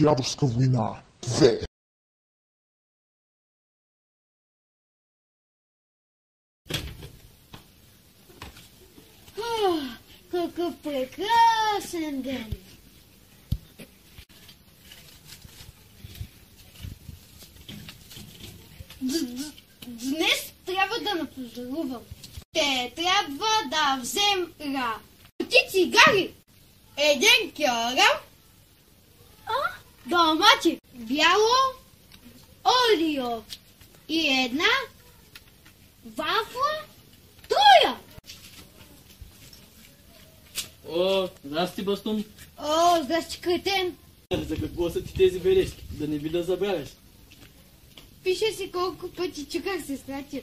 Дядовска война 2. Какъв прекрасен ден! Днес трябва да напозорувам. Те трябва да вземра ти цигари, един килограм, домати, бяло олио и една вафла троя. О, здрасти, Бастун. О, здрасти, кретен. За какво са ти тези бележки? Да не би да забравяш. Пише си колко пъти чуках сестрати.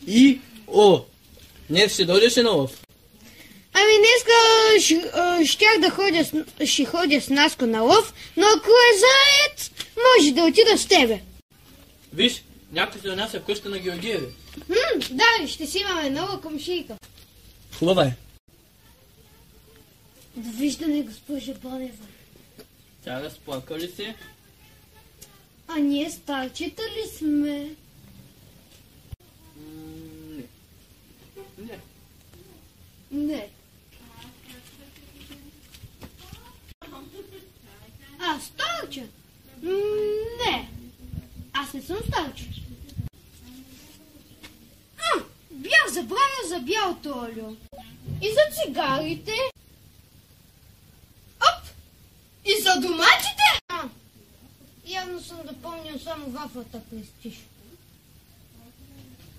И, днес ще дойдеш на лов. Ами днеска щях да ходя с Наско на лов, но ако е заед, може да отида с тебе. Виж, някой се донася в къща на Георгиеви. Да, ще си имаме нова комшийка. Хубава е. Довиждане, госпожа Бонева. Тя разплака ли се? А ние старчета ли сме? Не. Не. А, старче? Не. Аз не съм старче. Бях забравил за бялото олио. И за цигарите. Оп! И за доматите! Явно съм допълнил само вафлата престиж.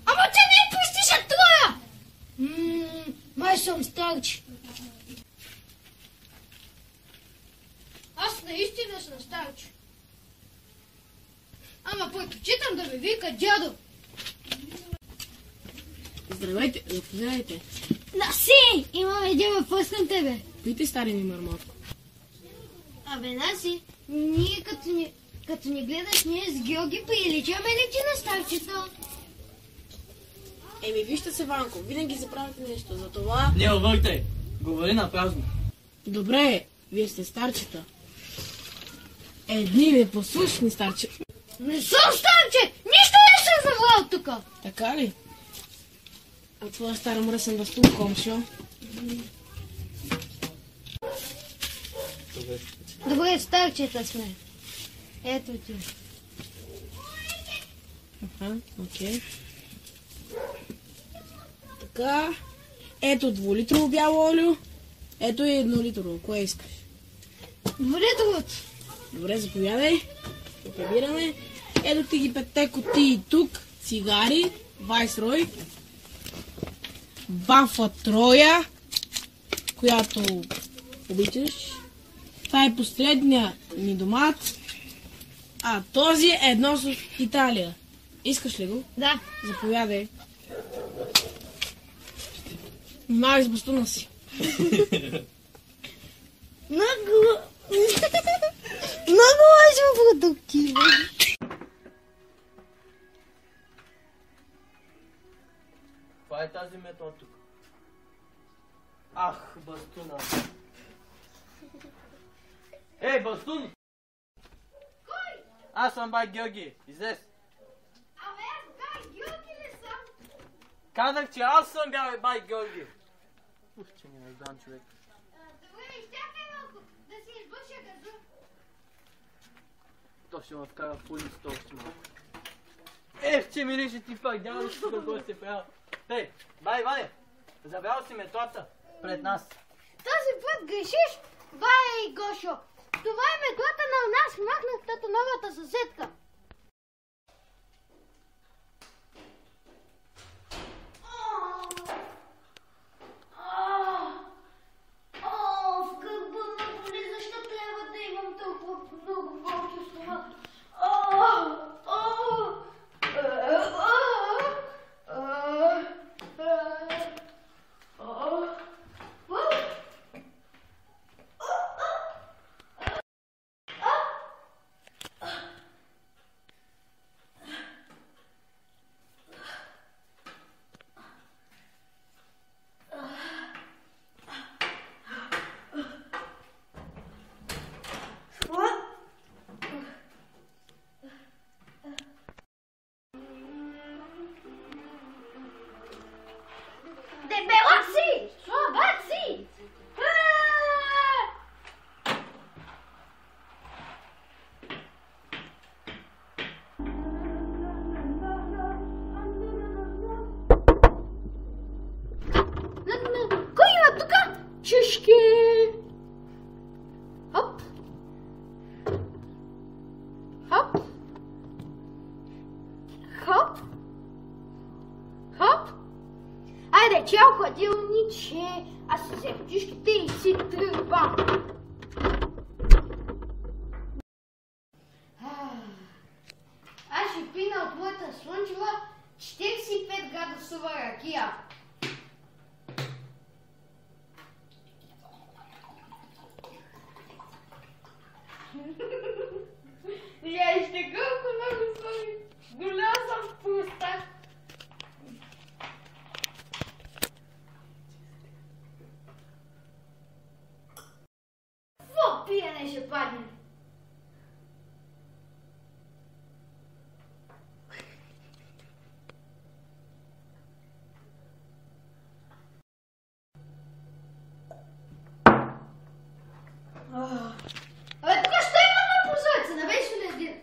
Ама те не е престиж, а троя! Май съм старче. Аз наистина съм старче. Ама предпочитам да ме вика дядо. Здравейте, заповядайте. Наси! Имам един въпрос към тебе. Пийте, стари ми мармотко. Абе, Наси, ние като ни гледаш, ние с Георги приличаме ли ти на старчето? Еми, вижте се, Ванко, винаги забравяте нещо, затова... Не объртай, говори на празно. Добре, вие сте старчета. Едни непослушни старчета. Не съм старче! Нищо не съм забрал тук! Така ли? А това стара мръсен бастун, комшо. Добре, старчета сме. Ето ти. Окей. Така. Ето 2-литрово бяло олио. Ето и 1-литрово. Кое искаш? Добре, другото. Добре, заповядай. Прибираме. Ето ти ги 5 кутии тук. Цигари. Вайсрой. Вафла троя, която обичаш. Това е последния ми домат. А този е едно с Италия. Искаш ли го? Да. Заповядай. Внимавай с бастуна си. Много лъжо продуктивно. Това е тази метод тук. Ах, Бастуна. Ей, Бастун! Кой? Аз съм бай Георги. Излез. Абе, аз бай Георги ли съм? Казах, че аз съм бай Георги. Ух, че не разбрам, човек. Добре, изчакай малко, да си избърша газа. То ще ме вкара в улицата още малко. Ех, че мирише ти пак, дяваш какво сте правил. Тъй, бай, Ваня, забрал си метлата пред нас. Този път грешиш, бай Гошо. Това е метлата на нас, махнатата новата съседка. В гърба ме боли, защо трябва да имам толкова много болки в това? What? Хоп. Хоп. Хоп. Хоп. Айде, чао, хладилниче. Аз си взех чишките и си тръгвам. Аз ще пина от моята слънчева 45 градусова ракия. Вижте колко много слънчева. Голям съм пуста. Какво пиене ще падне? Абе, тук що има на прозореца? Не беше ли един?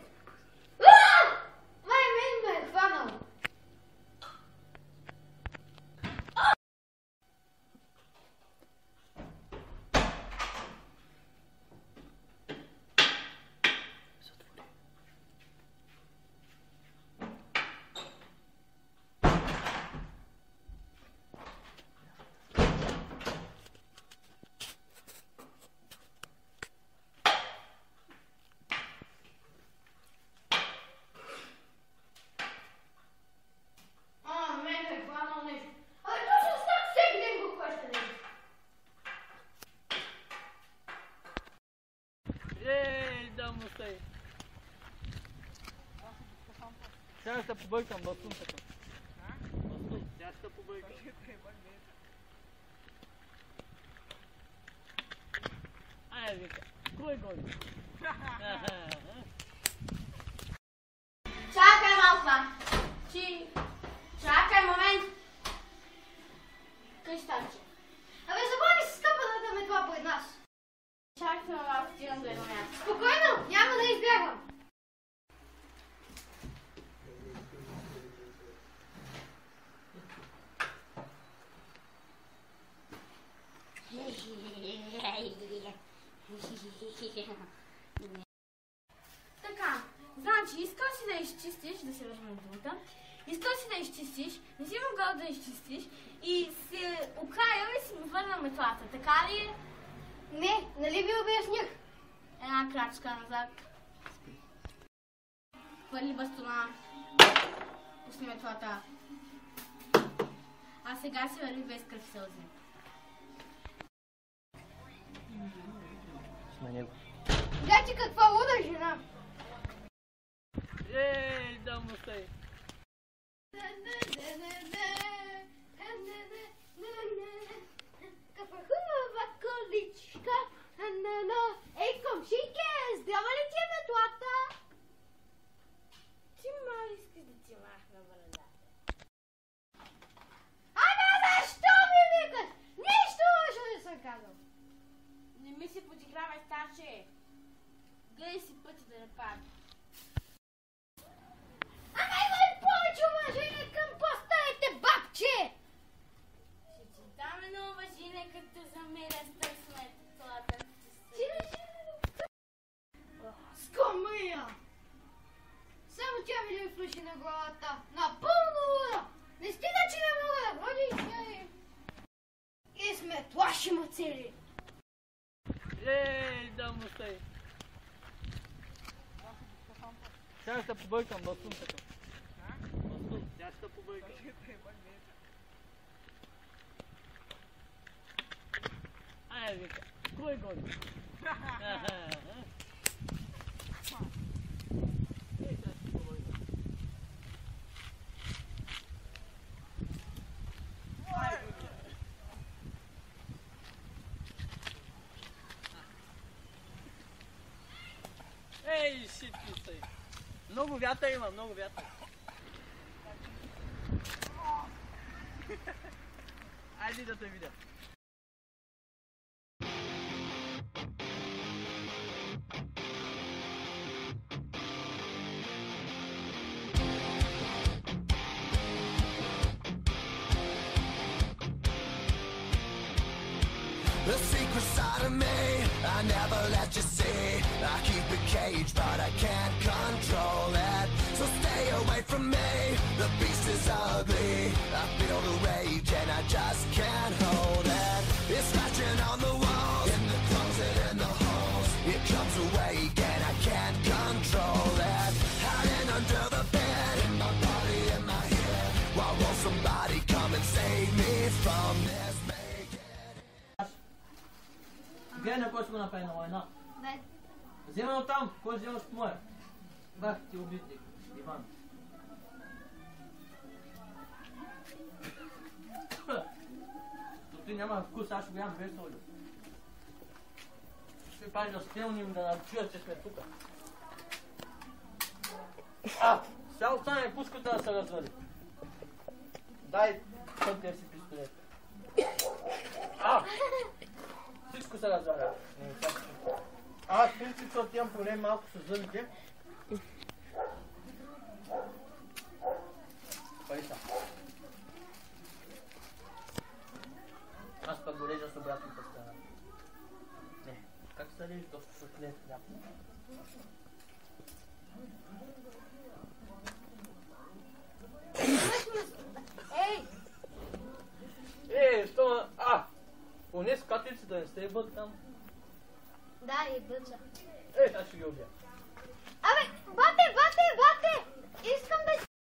Май мен ме е хванал. Сега ще побъркам в сумката. Сега ще побъркам. Ай, вика, кой гони? Чакай малка. Чакай момент. Кой ставче? Абе, забави се скъпаната метла пред нас. Чакай малко, стигам до едно място. Спокойно, няма да избягам. Така, значи искал си да изчистиш, да се върнем от думата, искал си да изчистиш, не си могъл да изчистиш и се окаял и си ми върнал метлата, така ли е? Не, нали ви обясних? Една крачка назад. Хвърли бастуна. Пусни метлата. А сега си върви без кръв и сълзи. На него. Гледайте каква луда жена. Ей, да му стай. Каква хубава количка. Ей, комшийке, здрава ли ти е метлата? Ти май искаш да ти махна брадата. Защо ми викаш? Нищо лошо не съм казал. Не ми се подигравай, старче. Гледай си пътя да не падне. Имай повече уважение към по-старите бабче! Ще ти дам едно уважение, като замеря с тъй сметлата. Ти не ще скомрия! Само тя ми ли флуши на главата. Напълно луда! Не стига, че не мога да водиш и сме плаши му цели. Ей, да му стай. Сега ще побъркам в сумката. Сега ще побъркам. Ай, вика, кой гони? Ей, шитки стай. Много вятър има, много вятър. Айде да те видя. The secret side of me, I never let you see. I keep it caged, but I can't control it. So stay away from me, the beast is ugly. I feel the rage and I just can't hold it. It's scratching on the walls, in the closet, in the halls. It comes awake and I can't control it. Hiding under the bed, in my body, in my head. Why won't somebody come and save me from this? Make it. Гледай на кой ще го направи на война. Дай. Взема от там, кой взема от моя? Бах ти убитник, Иван. То ти няма вкус, аз ще го ям без соли. Ще паш да стилним, да чуят, че сме тука. Сега остане пуската да се развали. Дай пътния си пистолет. Всичко се разваля. Аз принцип, защото имам проблем малко с зъбите. Пари са. Аз пък го режа с обратната страна. Не, как се режа до шотлет хляб? Ей! Що? Поне с катлици да не сте бъд там. Да, и бъча. Аз ще ги убия.